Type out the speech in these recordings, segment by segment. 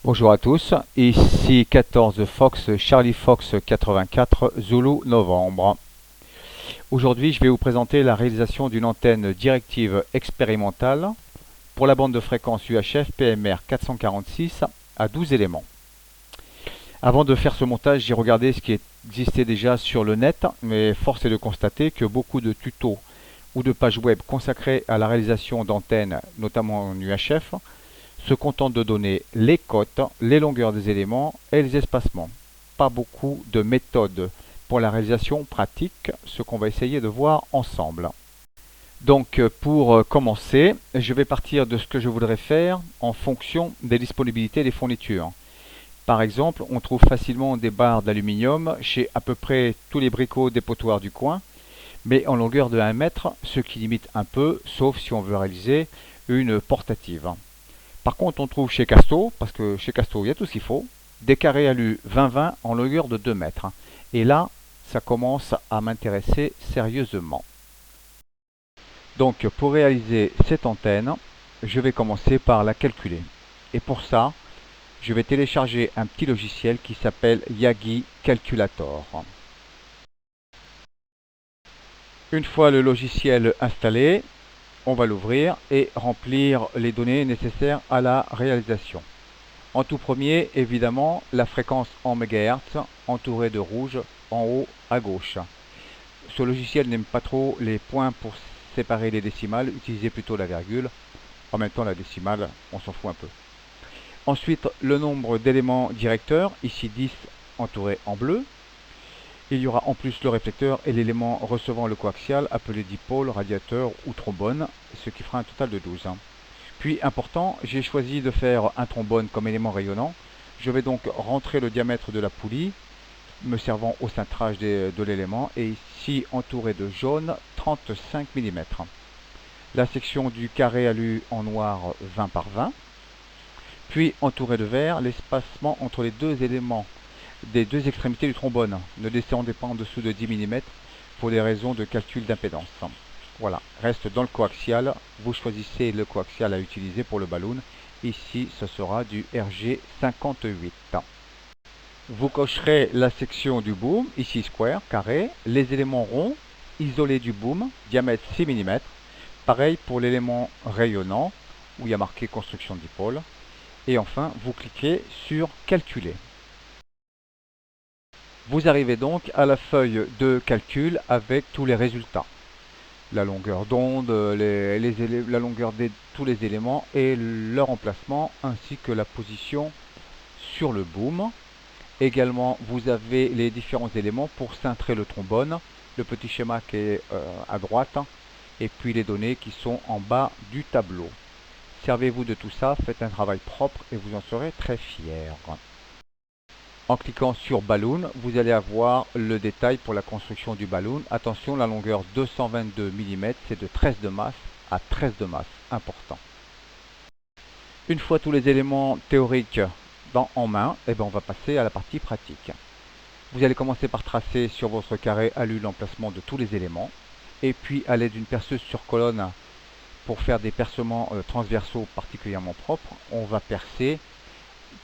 Bonjour à tous, ici 14 Fox Charlie Fox 84 Zulu Novembre. Aujourd'hui, je vais vous présenter la réalisation d'une antenne directive expérimentale pour la bande de fréquence UHF PMR 446 à 12 éléments. Avant de faire ce montage, j'ai regardé ce qui existait déjà sur le net, mais force est de constater que beaucoup de tutos ou de pages web consacrées à la réalisation d'antennes, notamment en UHF, se contente de donner les cotes, les longueurs des éléments et les espacements. Pas beaucoup de méthodes pour la réalisation pratique, ce qu'on va essayer de voir ensemble. Donc pour commencer, je vais partir de ce que je voudrais faire en fonction des disponibilités des fournitures. Par exemple, on trouve facilement des barres d'aluminium chez à peu près tous les bricots dépotoirs du coin, mais en longueur de 1 mètre, ce qui limite un peu, sauf si on veut réaliser une portative. Par contre, on trouve chez Casto, parce que chez Casto, il y a tout ce qu'il faut, des carrés alu 20-20 en longueur de 2 mètres. Et là, ça commence à m'intéresser sérieusement. Donc, pour réaliser cette antenne, je vais commencer par la calculer. Et pour ça, je vais télécharger un petit logiciel qui s'appelle Yagi Calculator. Une fois le logiciel installé, on va l'ouvrir et remplir les données nécessaires à la réalisation. En tout premier, évidemment, la fréquence en MHz, entourée de rouge en haut à gauche. Ce logiciel n'aime pas trop les points pour séparer les décimales, utilisez plutôt la virgule. En même temps, la décimale, on s'en fout un peu. Ensuite, le nombre d'éléments directeurs, ici 10 entouré en bleu. Il y aura en plus le réflecteur et l'élément recevant le coaxial, appelé dipôle, radiateur ou trombone, ce qui fera un total de 12. Puis important, j'ai choisi de faire un trombone comme élément rayonnant. Je vais donc rentrer le diamètre de la poulie, me servant au cintrage de l'élément, et ici entouré de jaune, 35 mm. La section du carré alu en noir 20 par 20. Puis entouré de vert, l'espacement entre les deux éléments des deux extrémités du trombone. Ne descendez pas en dessous de 10 mm pour des raisons de calcul d'impédance. Voilà, reste dans le coaxial. Vous choisissez le coaxial à utiliser pour le ballon. Ici, ce sera du RG58. Vous cocherez la section du boom, ici square, carré, les éléments ronds, isolés du boom, diamètre 6 mm. Pareil pour l'élément rayonnant, où il y a marqué construction dipôle. Et enfin, vous cliquez sur calculer. Vous arrivez donc à la feuille de calcul avec tous les résultats. La longueur d'onde, la longueur de tous les éléments et leur emplacement, ainsi que la position sur le boom. Également, vous avez les différents éléments pour cintrer le trombone, le petit schéma qui est à droite, et puis les données qui sont en bas du tableau. Servez-vous de tout ça, faites un travail propre et vous en serez très fiers. En cliquant sur Balloon, vous allez avoir le détail pour la construction du ballon. Attention, la longueur 222 mm, c'est de 13 de masse à 13 de masse, important. Une fois tous les éléments théoriques en main, on va passer à la partie pratique. Vous allez commencer par tracer sur votre carré alu l'emplacement de tous les éléments, et puis à l'aide d'une perceuse sur colonne, pour faire des percements transversaux particulièrement propres, on va percer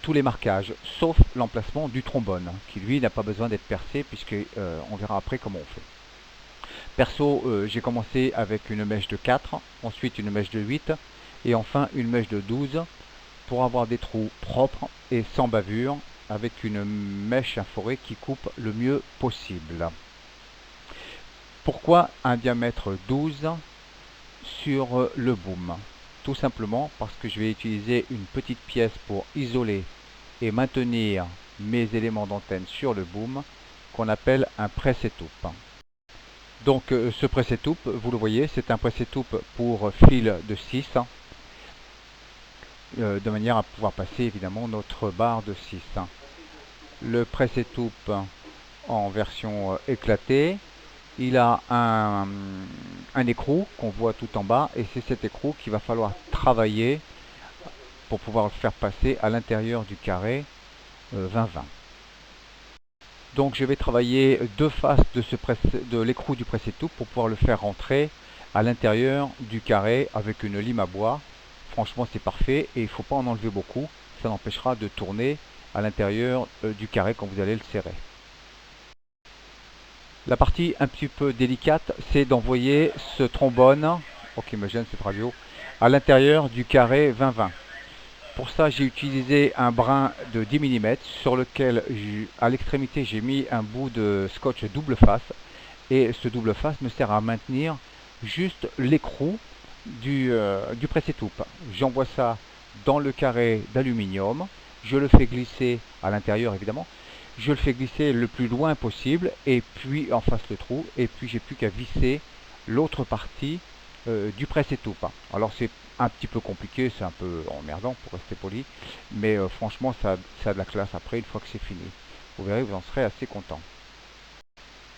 tous les marquages, sauf l'emplacement du trombone, qui lui n'a pas besoin d'être percé, puisque on verra après comment on fait. Perso, j'ai commencé avec une mèche de 4, ensuite une mèche de 8, et enfin une mèche de 12, pour avoir des trous propres et sans bavure, avec une mèche inforée qui coupe le mieux possible. Pourquoi un diamètre 12 sur le boom? Tout simplement parce que je vais utiliser une petite pièce pour isoler et maintenir mes éléments d'antenne sur le boom, qu'on appelle un press-étoupe. Donc ce press-étoupe, vous le voyez, c'est un press-étoupe pour fil de 6, de manière à pouvoir passer évidemment notre barre de 6. Le press-étoupe en version éclatée, il a un écrou qu'on voit tout en bas, et c'est cet écrou qu'il va falloir travailler pour pouvoir le faire passer à l'intérieur du carré 20-20. Donc je vais travailler deux faces de l'écrou du press-étoupe pour pouvoir le faire rentrer à l'intérieur du carré avec une lime à bois. Franchement c'est parfait et il ne faut pas en enlever beaucoup. ça l'empêchera de tourner à l'intérieur du carré quand vous allez le serrer. La partie un petit peu délicate, c'est d'envoyer ce trombone, ok, me gêne cette radio, à l'intérieur du carré 20-20. Pour ça, j'ai utilisé un brin de 10 mm sur lequel, à l'extrémité, j'ai mis un bout de scotch double face. Et ce double face me sert à maintenir juste l'écrou du presse-étoupe. J'envoie ça dans le carré d'aluminium. Je le fais glisser à l'intérieur, évidemment. Je le fais glisser le plus loin possible et puis en face le trou. Et puis j'ai plus qu'à visser l'autre partie du presse-étoupe. Alors c'est un petit peu compliqué, c'est un peu emmerdant pour rester poli, mais franchement ça a de la classe après une fois que c'est fini. Vous verrez, vous en serez assez content.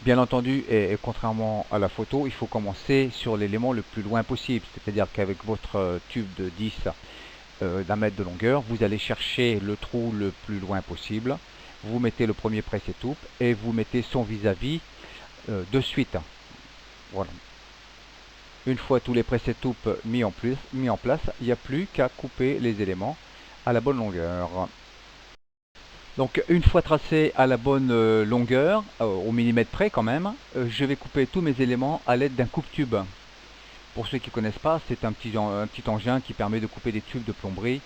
Bien entendu, et contrairement à la photo, il faut commencer sur l'élément le plus loin possible, c'est-à-dire qu'avec votre tube de 10 d'un mètre de longueur, vous allez chercher le trou le plus loin possible, vous mettez le premier presse-étoupe et vous mettez son vis-à-vis de suite. Voilà. Une fois tous les presse-étoupes mis en place, il n'y a plus qu'à couper les éléments à la bonne longueur. Donc une fois tracé à la bonne longueur, au millimètre près quand même, je vais couper tous mes éléments à l'aide d'un coupe-tube. Pour ceux qui ne connaissent pas, c'est un petit engin qui permet de couper des tubes de plomberie.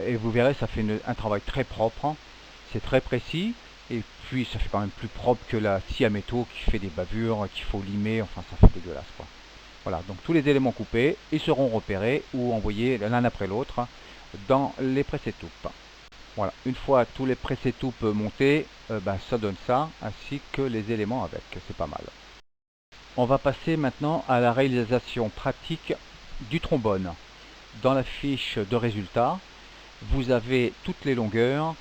Et vous verrez, ça fait un travail très propre, c'est très précis, et puis ça fait quand même plus propre que la scie à métaux qui fait des bavures, qu'il faut limer, enfin ça fait dégueulasse quoi. Voilà, donc tous les éléments coupés, ils seront repérés ou envoyés l'un après l'autre dans les presse-étoupes. Voilà, une fois tous les presse-étoupes montés, ça donne ça, ainsi que les éléments avec, c'est pas mal. On va passer maintenant à la réalisation pratique du trombone. Dans la fiche de résultats, vous avez toutes les longueurs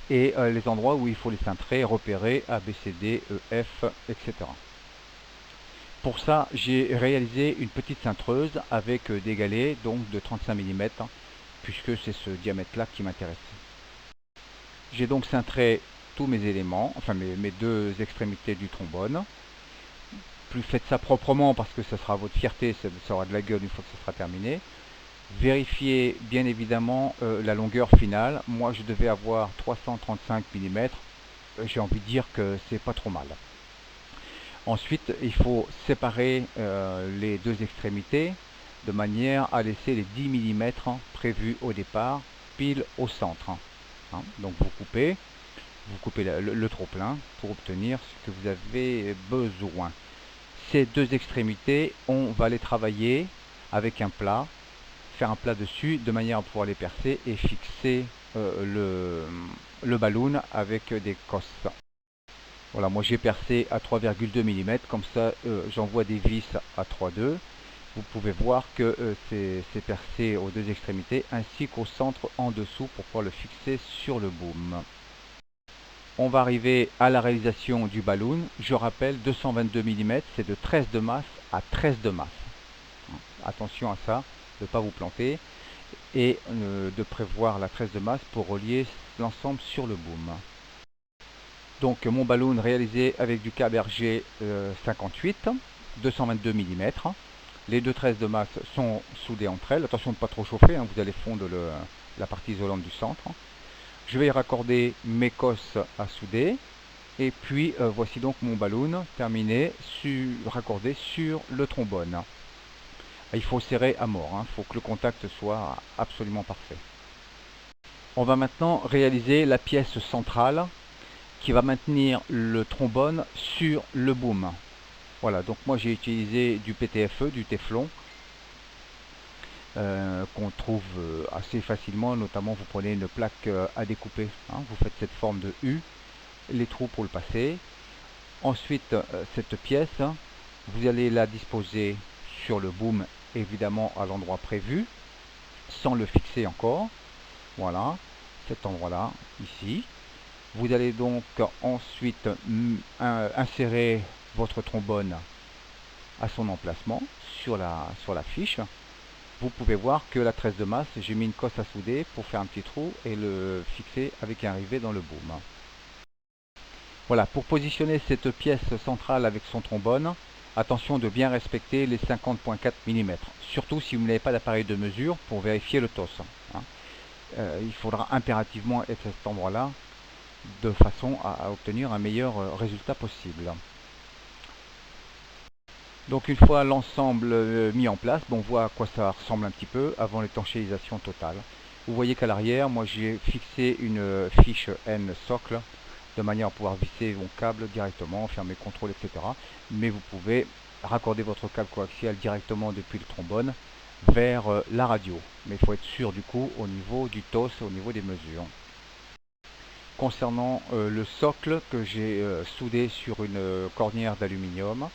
et les endroits où il faut les cintrer, repérer A, B, C, D, E, F, etc. Pour ça, j'ai réalisé une petite cintreuse avec des galets, donc de 35 mm, puisque c'est ce diamètre-là qui m'intéresse. J'ai donc cintré tous mes éléments, enfin mes deux extrémités du trombone. Plus faites ça proprement parce que ça sera votre fierté, ça aura de la gueule une fois que ça sera terminé. Vérifiez bien évidemment la longueur finale. Moi je devais avoir 335 mm. J'ai envie de dire que c'est pas trop mal. Ensuite, il faut séparer les deux extrémités de manière à laisser les 10 mm prévus au départ pile au centre. Donc vous coupez le trop-plein pour obtenir ce que vous avez besoin. Ces deux extrémités, on va les travailler avec un plat, faire un plat dessus de manière à pouvoir les percer et fixer le ballon avec des cosses. Voilà, moi j'ai percé à 3,2 mm, comme ça j'envoie des vis à 3,2. Vous pouvez voir que c'est percé aux deux extrémités ainsi qu'au centre en dessous pour pouvoir le fixer sur le boom. On va arriver à la réalisation du ballon. Je rappelle, 222 mm, c'est de 13 de masse à 13 de masse. Attention à ça, de ne pas vous planter et de prévoir la 13 de masse pour relier l'ensemble sur le boom. Donc mon ballon réalisé avec du K-Berger 58, 222 mm. Les deux 13 de masse sont soudées entre elles. Attention de ne pas trop chauffer, vous allez fondre la partie isolante du centre. Je vais y raccorder mes cosses à souder. Et puis voici donc mon ballon terminé, raccordé sur le trombone. Il faut serrer à mort, il faut que le contact soit absolument parfait. On va maintenant réaliser la pièce centrale qui va maintenir le trombone sur le boom. Voilà, donc moi j'ai utilisé du PTFE, du Téflon, qu'on trouve assez facilement, notamment vous prenez une plaque à découper, vous faites cette forme de U, les trous pour le passer. Ensuite, cette pièce, vous allez la disposer sur le boom, évidemment à l'endroit prévu, sans le fixer encore. Voilà, cet endroit-là, ici. Vous allez donc ensuite insérer votre trombone à son emplacement sur la fiche. Vous pouvez voir que la 13 de masse, j'ai mis une cosse à souder pour faire un petit trou et le fixer avec un rivet dans le boom. Voilà, pour positionner cette pièce centrale avec son trombone, attention de bien respecter les 50,4 mm. Surtout si vous n'avez pas d'appareil de mesure pour vérifier le TOS. il faudra impérativement être à cet endroit-là de façon à obtenir un meilleur résultat possible. Donc une fois l'ensemble mis en place, on voit à quoi ça ressemble un petit peu avant l'étanchéisation totale. Vous voyez qu'à l'arrière, moi j'ai fixé une fiche N socle de manière à pouvoir visser mon câble directement, faire mes contrôles, etc. Mais vous pouvez raccorder votre câble coaxial directement depuis le trombone vers la radio. Mais il faut être sûr du coup au niveau du TOS, au niveau des mesures. Concernant le socle que j'ai soudé sur une cornière d'aluminium,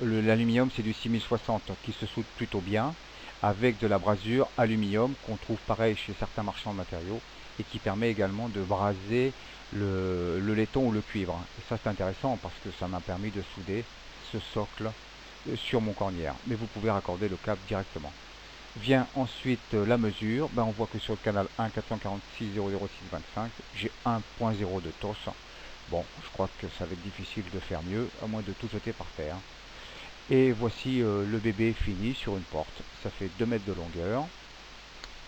l'aluminium c'est du 6060 qui se soude plutôt bien avec de la brasure aluminium qu'on trouve pareil chez certains marchands de matériaux et qui permet également de braser le laiton ou le cuivre. Et ça c'est intéressant parce que ça m'a permis de souder ce socle sur mon cornière. Mais vous pouvez raccorder le câble directement. Vient ensuite la mesure. On voit que sur le canal 1 446 00625 j'ai 1.0 de TOS. Bon, je crois que ça va être difficile de faire mieux à moins de tout jeter par terre. Et voici le bébé fini sur une porte. Ça fait 2 mètres de longueur.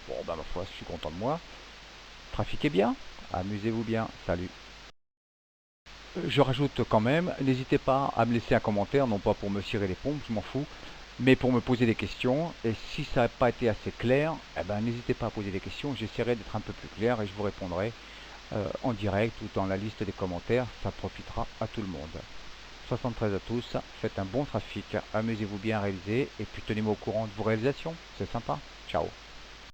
Bon, ma foi, je suis content de moi. Trafiquez bien, amusez-vous bien. Salut. Je rajoute quand même, n'hésitez pas à me laisser un commentaire, non pas pour me cirer les pompes, je m'en fous, mais pour me poser des questions. Et si ça n'a pas été assez clair, n'hésitez pas à poser des questions. J'essaierai d'être un peu plus clair et je vous répondrai en direct ou dans la liste des commentaires. Ça profitera à tout le monde. 73 à tous, faites un bon trafic, amusez-vous bien à réaliser et puis tenez-moi au courant de vos réalisations, c'est sympa. Ciao.